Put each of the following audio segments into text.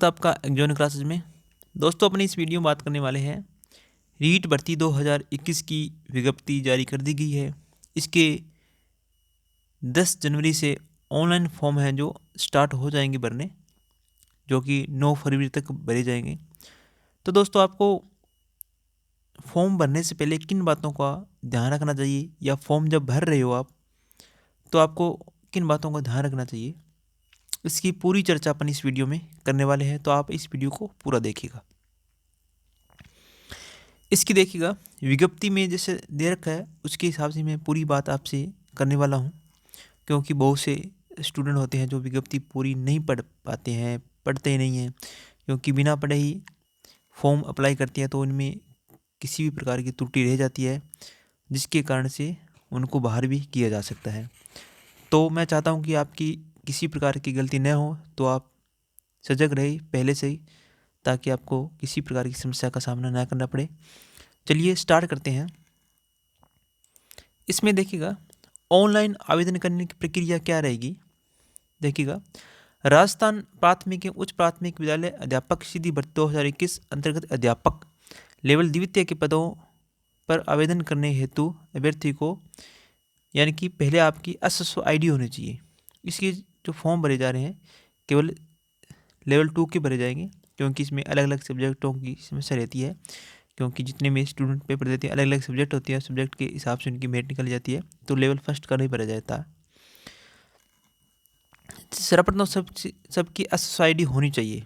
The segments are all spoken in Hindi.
आपका एग्जॉन क्लासेज में। दोस्तों अपनी इस वीडियो में बात करने वाले हैं रीट भर्ती 2021 की विज्ञप्ति जारी कर दी गई है। इसके 10 जनवरी से ऑनलाइन फॉर्म हैं जो स्टार्ट हो जाएंगे भरने, जो कि 9 फरवरी तक भरे जाएंगे। तो दोस्तों आपको फॉर्म भरने से पहले किन बातों का ध्यान रखना चाहिए, या फॉर्म जब भर रहे हो आप तो आपको किन बातों का ध्यान रखना चाहिए, इसकी पूरी चर्चा अपन इस वीडियो में करने वाले हैं। तो आप इस वीडियो को पूरा देखिएगा। इसकी देखिएगा विज्ञप्ति में जैसे दे रखा है उसके हिसाब से मैं पूरी बात आपसे करने वाला हूँ, क्योंकि बहुत से स्टूडेंट होते हैं जो विज्ञप्ति पूरी नहीं पढ़ पाते हैं, पढ़ते ही नहीं हैं, क्योंकि बिना पढ़े ही फॉर्म अप्लाई करते हैं तो उनमें किसी भी प्रकार की त्रुटि रह जाती है, जिसके कारण से उनको बाहर भी किया जा सकता है। तो मैं चाहता हूँ कि आपकी किसी प्रकार की गलती न हो, तो आप सजग रहे पहले से ही, ताकि आपको किसी प्रकार की समस्या का सामना ना करना पड़े। चलिए स्टार्ट करते हैं। इसमें देखिएगा ऑनलाइन आवेदन करने की प्रक्रिया क्या रहेगी। देखिएगा राजस्थान प्राथमिक एवं उच्च प्राथमिक विद्यालय अध्यापक सीधी भर्ती 2021 अंतर्गत अध्यापक लेवल द्वितीय के पदों पर आवेदन करने हेतु अभ्यर्थी को यानी कि पहले आपकी SSO ID होनी चाहिए। इसके जो फॉर्म भरे जा रहे हैं केवल लेवल 2 के भरे जाएंगे, क्योंकि इसमें अलग अलग सब्जेक्टों की समस्या रहती है, क्योंकि जितने में स्टूडेंट पेपर देते हैं अलग अलग सब्जेक्ट होती है, सब्जेक्ट के हिसाब से उनकी मेरिट निकल जाती है, तो लेवल फर्स्ट का नहीं भरा जाता। सर्वप्रथम सबकी SSO ID होनी चाहिए।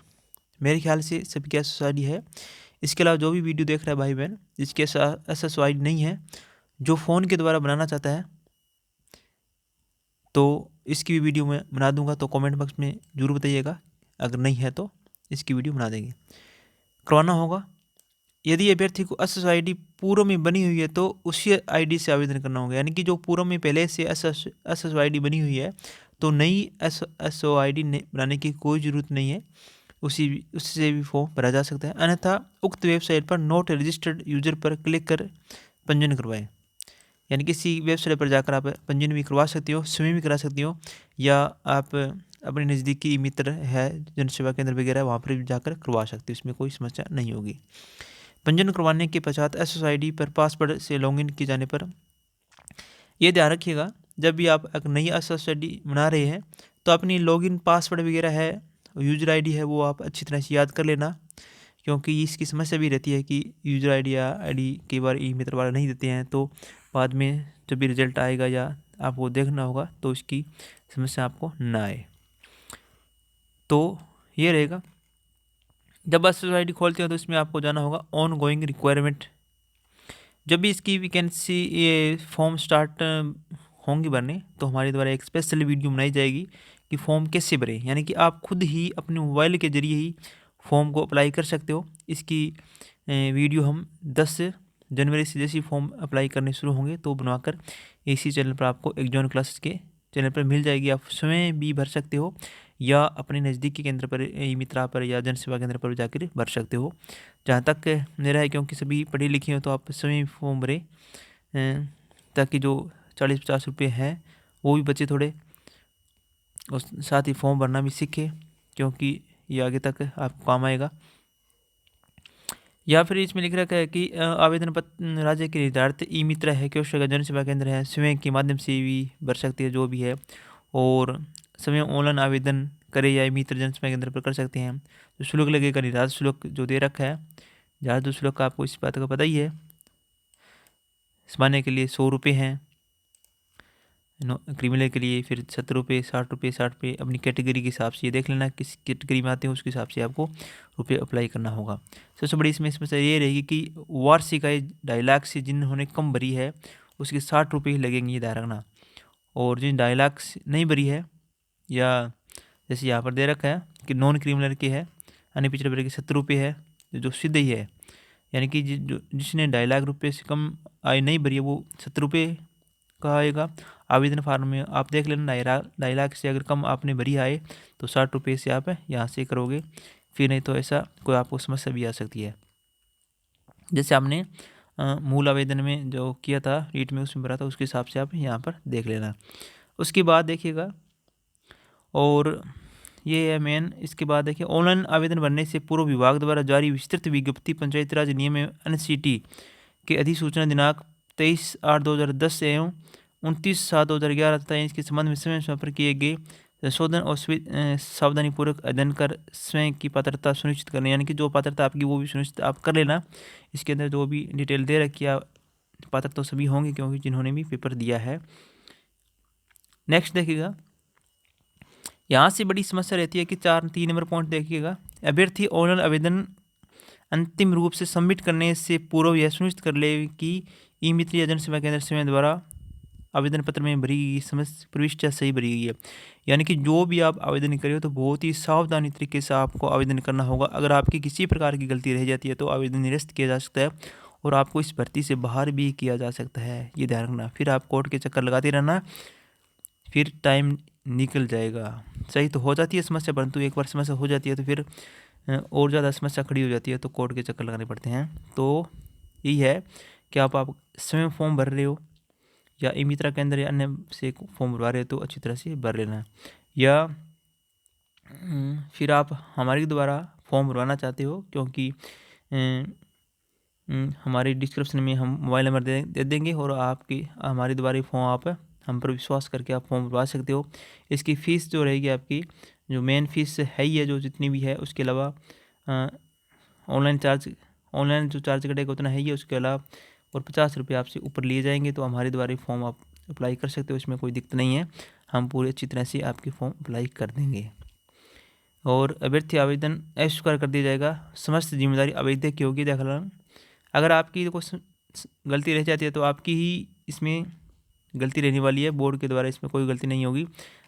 मेरे ख्याल से सबकी SSO ID है। इसके अलावा जो भी वीडियो देख रहा है भाई बहन जिसकी SSO ID नहीं है, जो फ़ोन के द्वारा बनाना चाहता है, तो इसकी भी वीडियो मैं बना दूंगा, तो कमेंट बॉक्स में ज़रूर बताइएगा। अगर नहीं है तो इसकी वीडियो बना देंगे। करवाना होगा। यदि अभ्यर्थी को SSO ID पूर्व में बनी हुई है तो उसी ID से आवेदन करना होगा, यानी कि जो पूर्व में पहले से SSO ID बनी हुई है तो नई SSO ID बनाने की कोई ज़रूरत नहीं है, उससे भी फॉर्म भरा जा सकता है। अन्यथा उक्त वेबसाइट पर नोट रजिस्टर्ड यूजर पर क्लिक कर पंजीयन करवाएं, यानी किसी वेबसाइट पर जाकर आप पंजीयन भी करवा सकती हो, स्वयं भी करा सकती हो, या आप अपने नज़दीकी मित्र है जन सेवा केंद्र वगैरह वहाँ पर भी जाकर करवा सकते हो, इसमें कोई समस्या नहीं होगी। पंजीयन करवाने के पश्चात SSO ID पर पासवर्ड से लॉगिन किए जाने पर ये ध्यान रखिएगा, जब भी आप एक नई SSO ID बना रहे हैं तो अपनी लॉगिन पासवर्ड वगैरह है, यूजर ID है, वो आप अच्छी तरह से याद कर लेना, क्योंकि इसकी समस्या भी रहती है कि यूजर ID या ID कई बार ई मित्र वाला नहीं देते हैं, तो बाद में जब भी रिजल्ट आएगा या आपको देखना होगा तो इसकी समस्या आपको ना आए। तो ये रहेगा। जब SSO ID खोलते हैं तो इसमें आपको जाना होगा ऑन गोइंग रिक्वायरमेंट। जब भी इसकी वैकेंसी ये फॉर्म स्टार्ट होंगे भरने तो हमारे द्वारा एक स्पेशल वीडियो बनाई जाएगी कि फॉर्म कैसे भरें, यानी कि आप खुद ही अपने मोबाइल के ज़रिए ही फॉर्म को अप्लाई कर सकते हो। इसकी वीडियो हम 10 जनवरी से जैसे फॉर्म अप्लाई करने शुरू होंगे तो बनवाकर इसी चैनल पर आपको एग्जॉन क्लासेस के चैनल पर मिल जाएगी। आप स्वयं भी भर सकते हो या अपने नज़दीकी केंद्र पर ई मित्रा पर या जन सेवा केंद्र पर जाकर भर सकते हो। जहाँ तक मेरा है, क्योंकि सभी पढ़े लिखे हो तो आप स्वयं फॉर्म भरें, ताकि जो 40-50 रुपये हैं वो भी बचे थोड़े, और साथ ही फॉर्म भरना भी सीखे, क्योंकि ये आगे तक आपको काम आएगा। या फिर इसमें लिख रखा है कि आवेदन पत्र राज्य के निर्धारित ई मित्र है, क्योंकि जन सेवा केंद्र है, स्वयं के माध्यम से भी भर सकते हैं जो भी है, और स्वयं ऑनलाइन आवेदन करें या मित्र जन सेवा केंद्र पर कर सकते हैं। जो शुल्क लगेगा निर्धारित शुल्क जो दे रखा है, ज़्यादा शुल्क का आपको इस बात का पता ही है। सामान्य के लिए 100 रुपये हैं, क्रिमिनल के लिए फिर 70 रुपये, 60 रुपये, 60 रुपये, अपनी कैटेगरी के हिसाब से ये देख लेना किस कैटेगरी में आते हैं, उसके हिसाब से आपको रुपये अप्लाई करना होगा। सबसे बड़ी इसमें समस्या ये रहेगी कि वार्षिक आय 2.5 लाख से जिन्होंने कम भरी है उसके 60 रुपये ही लगेंगे, ये ध्यान रखना। और जिन 2.5 लाख नहीं भरी है, या जैसे यहाँ पर दे रखा है कि नॉन क्रिमिनल के है, अन्य पिछड़े वर्ग के 70 रुपये है, जो सीधे ही है, यानी कि जिसने 2.5 लाख रुपये से कम आय नहीं भरी है वो 70 रुपये का आएगा। आवेदन फार्म में आप देख लेना 2.5 लाख से अगर कम आपने भरी आए तो 60 रुपये से आप यहाँ से करोगे, फिर नहीं तो ऐसा कोई आपको समस्या भी आ सकती है। जैसे आपने मूल आवेदन में जो किया था रीट में उसमें भरा था, उसके हिसाब से आप यहाँ पर देख लेना। उसके बाद देखिएगा, और ये है मेन। इसके बाद देखिए, ऑनलाइन आवेदन भरने से पूर्व विभाग द्वारा जारी विस्तृत विज्ञप्ति पंचायती राज नियम NCT के अधिसूचना दिनांक 23/8/2010 एवं 29/7/2011 तथा इसके संबंध में समय समय पर किए गए संशोधन और सावधानीपूर्वक अध्ययन कर स्वयं की पात्रता सुनिश्चित करना, यानी कि जो पात्रता आपकी वो भी सुनिश्चित आप कर लेना। इसके अंदर जो भी डिटेल दे रखी है, पात्र तो सभी होंगे क्योंकि जिन्होंने भी पेपर दिया है। नेक्स्ट देखिएगा, यहाँ से बड़ी समस्या रहती है कि 3 नंबर पॉइंट देखिएगा, अभ्यर्थी ऑनलाइन आवेदन अंतिम रूप से सबमिट करने से पूर्व यह सुनिश्चित कर ले कि ई मित्र या जन सेवा केंद्र स्वयं द्वारा आवेदन पत्र में भरी गई समस्त प्रविष्टियाँ सही भरी गई है। यानी कि जो भी आप आवेदन करें हो तो बहुत ही सावधानी तरीके से आपको आवेदन करना होगा। अगर आपकी किसी प्रकार की गलती रह जाती है तो आवेदन निरस्त किया जा सकता है और आपको इस भर्ती से बाहर भी किया जा सकता है, ये ध्यान रखना। फिर आप कोर्ट के चक्कर लगाते रहना, फिर टाइम निकल जाएगा। सही तो हो जाती है समस्या, परंतु एक बार समस्या हो जाती है तो फिर और ज़्यादा समस्या खड़ी हो जाती है, तो कोर्ट के चक्कर लगाने पड़ते हैं। तो यही है कि आप स्वयं फॉर्म भर रहे हो या ई मित्रा केंद्र या अन्य से फॉर्म भरवा रहे हो तो अच्छी तरह से भर लेना, या फिर आप हमारे द्वारा फॉर्म भरवाना चाहते हो, क्योंकि हमारे डिस्क्रिप्शन में हम मोबाइल नंबर दे देंगे और आपकी हमारे द्वारा फॉर्म आप हम पर विश्वास करके आप फॉर्म भरवा सकते हो। इसकी फ़ीस जो रहेगी आपकी, जो मेन फीस है ही है, जो जितनी भी है, उसके अलावा ऑनलाइन जो चार्ज कटेगा उतना है ही है, उसके अलावा और 50 रुपये आपसे ऊपर लिए जाएंगे। तो हमारे द्वारा फॉर्म आप अप्लाई कर सकते हो, इसमें कोई दिक्कत नहीं है, हम पूरी अच्छी तरह से आपकी फॉर्म अप्लाई कर देंगे। और अभ्यर्थी आवेदन अस्वीकार कर दिया जाएगा, समस्त जिम्मेदारी आवेदक की होगी। देखा, अगर आपकी कोई गलती रह जाती है तो आपकी ही इसमें गलती रहने वाली है, बोर्ड के द्वारा इसमें कोई गलती नहीं होगी।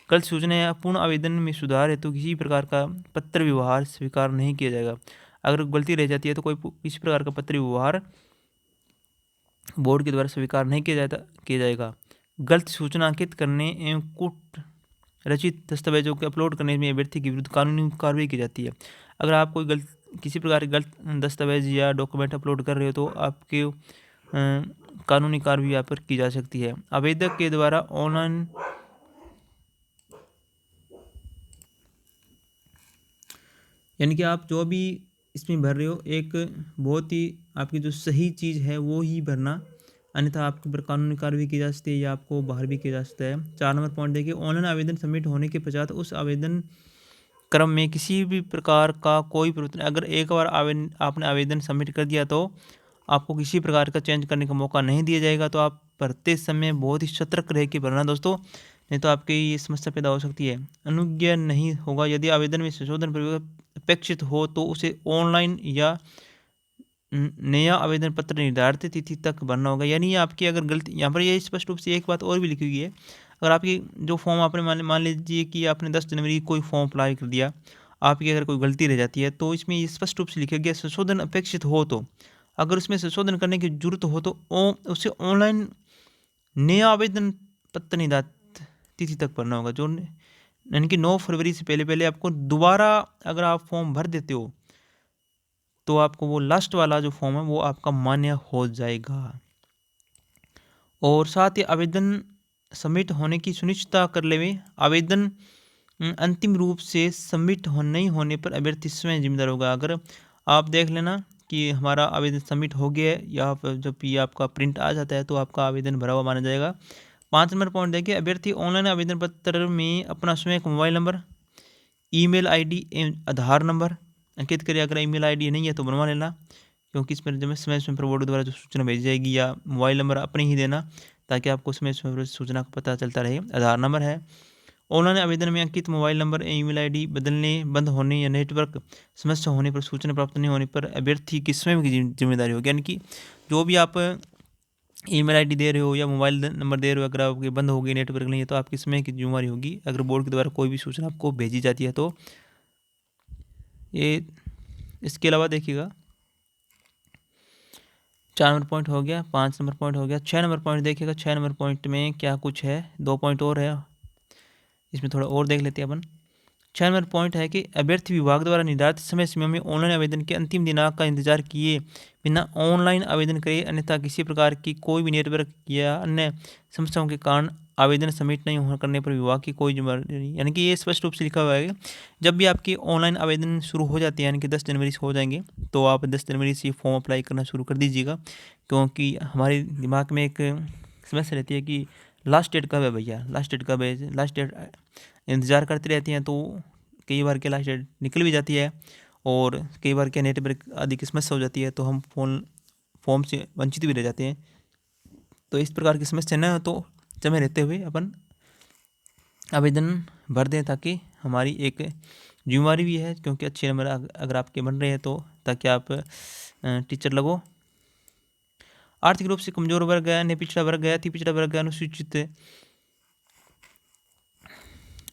गलत सूचना या पूर्ण आवेदन में सुधार है तो किसी प्रकार का पत्र व्यवहार स्वीकार नहीं किया जाएगा। अगर गलती रह जाती है तो कोई किसी प्रकार का पत्र व्यवहार बोर्ड के द्वारा स्वीकार नहीं किया जाएगा। गलत सूचना अंकित करने एवं कूट रचित दस्तावेजों के अपलोड करने में अभ्यर्थी के विरुद्ध कानूनी कार्रवाई की जाती है। अगर आप कोई किसी प्रकार के गलत दस्तावेज या डॉक्यूमेंट अपलोड कर रहे हो तो आपके कानूनी कार्रवाई यहाँ पर की जा सकती है। आवेदक के द्वारा ऑनलाइन यानी कि आप जो भी इसमें भर रहे हो, एक बहुत ही आपकी जो सही चीज़ है वो ही भरना, अन्यथा आपके ऊपर कानूनी कार्रवाई की जा सकती है या आपको बाहर भी किया जा सकता है। 4 नंबर पॉइंट देखिए, ऑनलाइन आवेदन सबमिट होने के पश्चात उस आवेदन क्रम में किसी भी प्रकार का कोई परिवर्तन, अगर एक बार आपने आवेदन सबमिट कर दिया तो आपको किसी प्रकार का चेंज करने का मौका नहीं दिया जाएगा। तो आप भरते समय बहुत ही सतर्क रह के भरना दोस्तों, नहीं तो आपकी ये समस्या पैदा हो सकती है। अनुज्ञा नहीं होगा, यदि आवेदन में संशोधन अपेक्षित हो तो उसे ऑनलाइन या नया आवेदन पत्र निर्धारित तिथि तक भरना होगा। यानी आपकी अगर गलती, यहाँ पर ये स्पष्ट रूप से एक बात और भी लिखी हुई है, अगर आपकी जो फॉर्म आपने मान लीजिए कि आपने 10 जनवरी कोई फॉर्म अप्लाई कर दिया, आपकी अगर कोई गलती रह जाती है तो इसमें ये स्पष्ट रूप से लिखा गया संशोधन अपेक्षित हो तो, अगर उसमें संशोधन करने की जरूरत हो तो उसे ऑनलाइन नया आवेदन पत्र निर्धारित तिथि तक भरना होगा, जो यानी कि 9 फरवरी से पहले आपको दोबारा अगर आप फॉर्म भर देते हो तो आपको वो लास्ट वाला जो फॉर्म है वो आपका मान्य हो जाएगा। और साथ ही आवेदन सबमिट होने की सुनिश्चितता कर ले, आवेदन अंतिम रूप से सबमिट नहीं होने पर अभ्यर्थी स्वयं जिम्मेदार होगा। अगर आप देख लेना कि हमारा आवेदन सबमिट हो गया है या जब ये आपका प्रिंट आ जाता है तो आपका आवेदन भरा हुआ माना जाएगा। 5 नंबर पॉइंट देखिए, अभ्यर्थी ऑनलाइन आवेदन पत्र में अपना स्वयं का मोबाइल नंबर, ईमेल आईडी एवं आधार नंबर अंकित करिए। अगर ईमेल आईडी नहीं है तो बनवा लेना, क्योंकि इसमें जब समय समय पर बोर्ड द्वारा जो सूचना भेजी जाएगी, या मोबाइल नंबर अपने ही देना ताकि आपको समय समय पर सूचना का पता चलता रहे। आधार नंबर है। ऑनलाइन आवेदन में अंकित मोबाइल नंबर ईमेल आईडी बदलने, बंद होने या नेटवर्क समस्या होने पर सूचना प्राप्त नहीं होने पर अभ्यर्थी की स्वयं की जिम्मेदारी होगी। यानी कि जो भी आप ईमेल आईडी दे रहे हो या मोबाइल नंबर दे रहे हो, अगर आपके बंद हो गई, नेटवर्क नहीं है, तो आपकी स्वयं की जिम्मेदारी होगी अगर बोर्ड के द्वारा कोई भी सूचना आपको भेजी जाती है तो। ये इसके अलावा देखिएगा, 4 नंबर पॉइंट हो गया, 5 नंबर पॉइंट हो गया। 6 नंबर पॉइंट देखिएगा, 6 नंबर पॉइंट में क्या कुछ है, 2 पॉइंट और है, इसमें थोड़ा और देख लेते हैं अपन। 6 नंबर पॉइंट है कि अभ्यर्थी विभाग द्वारा निर्धारित समय सीमा में ऑनलाइन आवेदन के अंतिम दिनांक का इंतजार किए बिना ऑनलाइन आवेदन करे, अन्यथा किसी प्रकार की कोई भी नेटवर्क या अन्य समस्याओं के कारण आवेदन सबमिट नहीं होने करने पर विभाग की कोई जिम्मेदारी नहीं। यानी कि ये स्पष्ट रूप से लिखा हुआ है जब भी आपकी ऑनलाइन आवेदन शुरू हो जाती है, यानी कि 10 जनवरी से हो जाएंगे, तो आप 10 जनवरी से फॉर्म अप्लाई करना शुरू कर दीजिएगा। क्योंकि हमारे दिमाग में एक समस्या रहती है कि लास्ट डेट कब है भैया, लास्ट डेट कब है, लास्ट डेट इंतज़ार करते रहते हैं। तो कई बार क्या लास्ट डेट निकल भी जाती है और कई बार क्या नेटवर्क आदि की समस्या हो जाती है, तो हम फॉर्म से वंचित भी रह जाते हैं। तो इस प्रकार की समस्या न तो समय रहते हुए अपन आवेदन भर दें, ताकि हमारी एक जिम्मेवारी भी है, क्योंकि अच्छे नंबर अगर आपके बन रहे हैं तो ताकि आप टीचर लगो। आर्थिक रूप से कमजोर वर्ग है, अन्य पिछड़ा वर्ग है, अति पिछड़ा वर्ग है,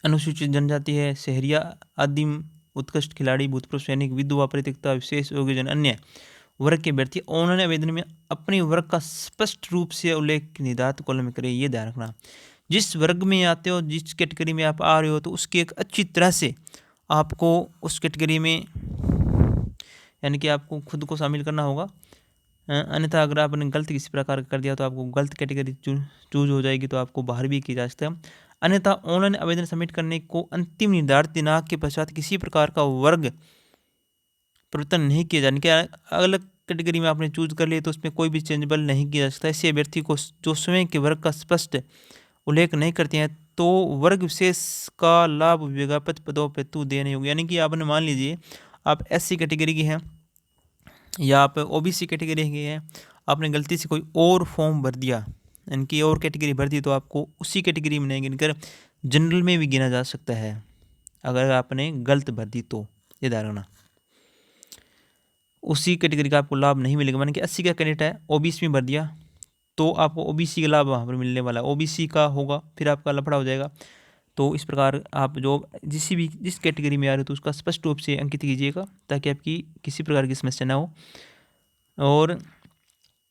अनुसूचित जनजाति है, शहरिया, आदिम, उत्कृष्ट खिलाड़ी, भूतपूर्व सैनिक, विधवा, परित्यक्ता, विशेष योग्यजन, अन्य वर्ग के व्यक्ति ऑनलाइन आवेदन में अपने वर्ग का स्पष्ट रूप से उल्लेख निर्धारित कॉलम में करें। ये ध्यान रखना, जिस वर्ग में आते हो, जिस कैटेगरी में आप आ रहे हो, तो उसकी एक अच्छी तरह से आपको उस कैटेगरी में यानी कि आपको खुद को शामिल करना होगा। अन्यथा अगर आपने गलत किसी प्रकार का कर दिया तो आपको गलत कैटेगरी चूज हो जाएगी, तो आपको बाहर भी किया जा सकता है। अन्यथा ऑनलाइन आवेदन सबमिट करने को अंतिम निर्धारित दिनांक के पश्चात किसी प्रकार का वर्ग परिवर्तन नहीं किया जाने के, अलग कैटेगरी में आपने चूज कर लिया तो उसमें कोई भी चेंजेबल नहीं किया जा सकता। ऐसे अभ्यर्थी को जो स्वयं के वर्ग का स्पष्ट उल्लेख नहीं करते हैं तो वर्ग विशेष का लाभ विज्ञापित पदों पर तू देने होंगे। यानी कि आपने मान लीजिए आप SC कैटेगरी के हैं या आप OBC कैटेगरी के हैं, आपने गलती से कोई और फॉर्म भर दिया, यानी कि और कैटेगरी भर दी, तो आपको उसी कैटेगरी में नहीं गिनकर जनरल में भी गिना जा सकता है अगर आपने गलत भर दी तो। ये ध्यान रखना, उसी कैटेगरी का आपको लाभ नहीं मिलेगा। माने कि 80 का कैंडिडेट है, OBC में भर दिया तो आपको OBC का लाभ वहाँ पर मिलने वाला है, OBC का होगा फिर आपका लफड़ा हो जाएगा। तो इस प्रकार आप जो जिस कैटेगरी में आ रहे हो तो उसका स्पष्ट रूप से अंकित कीजिएगा, ताकि आपकी किसी प्रकार की समस्या ना हो। और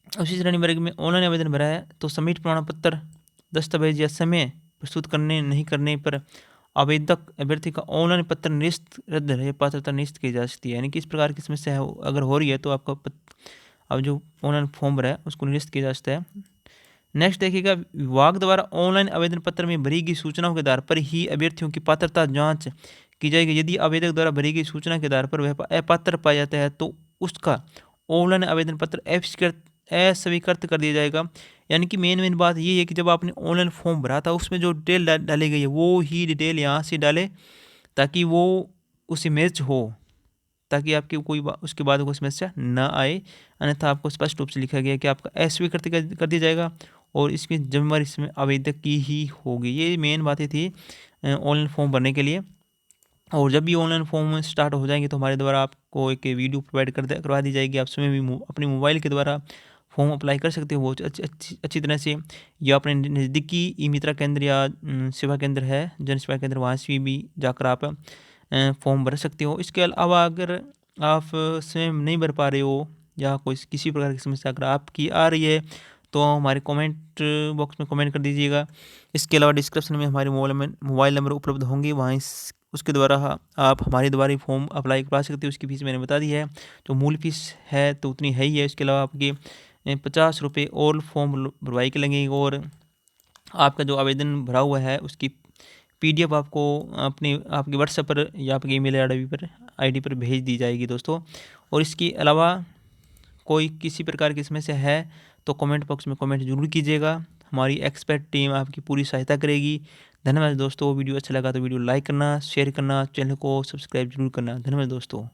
उसी श्रेणी वर्ग में ऑनलाइन आवेदन भरा है तो सबमिट प्रमाण पत्र, दस्तावेज या समय प्रस्तुत करने नहीं करने पर आवेदक अभ्यर्थी का ऑनलाइन पत्र निरस्त रद्द है, पात्रता निरस्त की जा सकती है। यानी कि इस प्रकार की समस्या है अगर हो रही है तो आपका अब जो ऑनलाइन फॉर्म भरा है उसको निरस्त किया जा सकता है। नेक्स्ट देखिएगा, विभाग द्वारा ऑनलाइन आवेदन पत्र में भरी गई सूचनाओं के आधार पर ही अभ्यर्थियों की पात्रता जांच की जाएगी। यदि आवेदक द्वारा भरी गई सूचना के आधार पर वह अपात्र पाया जाता है तो उसका ऑनलाइन आवेदन पत्र अस्वीकृत कर दिया जाएगा। यानी कि मेन बात ये है कि जब आपने ऑनलाइन फॉर्म भरा था उसमें जो डिटेल डाली गई है वो ही डिटेल यहाँ से डाले, ताकि वो उसे मैच हो, ताकि आपकी कोई उसके बाद कोई समस्या ना आए। अन्यथा आपको स्पष्ट रूप से लिखा गया कि आपका अस्वीकृत कर दिया जाएगा और इसकी जिम्मेवारी इसमें आवेदक की ही होगी। ये मेन बातें थी ऑनलाइन फॉर्म भरने के लिए। और जब भी ऑनलाइन फॉर्म स्टार्ट हो जाएंगे तो हमारे द्वारा आपको एक वीडियो प्रोवाइड करवा दी जाएगी। आप स्वयं भी अपने मोबाइल के द्वारा फॉर्म अप्लाई कर सकते हो बहुत अच्छी तरह से, या अपने नज़दीकी ई मित्रा केंद्र या सेवा केंद्र है, जन सेवा केंद्र, वहाँ से भी जाकर आप फॉर्म भर सकते हो। इसके अलावा अगर आप स्वयं नहीं भर पा रहे हो या कोई किसी प्रकार की समस्या अगर आपकी आ रही है तो हमारे कमेंट बॉक्स में कमेंट कर दीजिएगा। इसके अलावा डिस्क्रिप्शन में हमारे मोबाइल नंबर उपलब्ध होंगे, वहाँ उसके द्वारा आप हमारे द्वारा ही फॉर्म अप्लाई करवा सकते हो। उसकी फीस मैंने बता दी है, तो मूल फीस है तो उतनी है ही है। इसके अलावा आपके 50 रुपये और फॉर्म भरवाई के लगेंगे और आपका जो आवेदन भरा हुआ है उसकी PDF आपको आपके व्हाट्सएप पर या आपके ईमेल ID पर भेज दी जाएगी दोस्तों। और इसके अलावा कोई किसी प्रकार की समस्या है तो कमेंट बॉक्स में कमेंट जरूर कीजिएगा, हमारी एक्सपर्ट टीम आपकी पूरी सहायता करेगी। धन्यवाद दोस्तों। वीडियो अच्छा लगा तो वीडियो लाइक करना, शेयर करना, चैनल को सब्सक्राइब जरूर करना। धन्यवाद दोस्तों।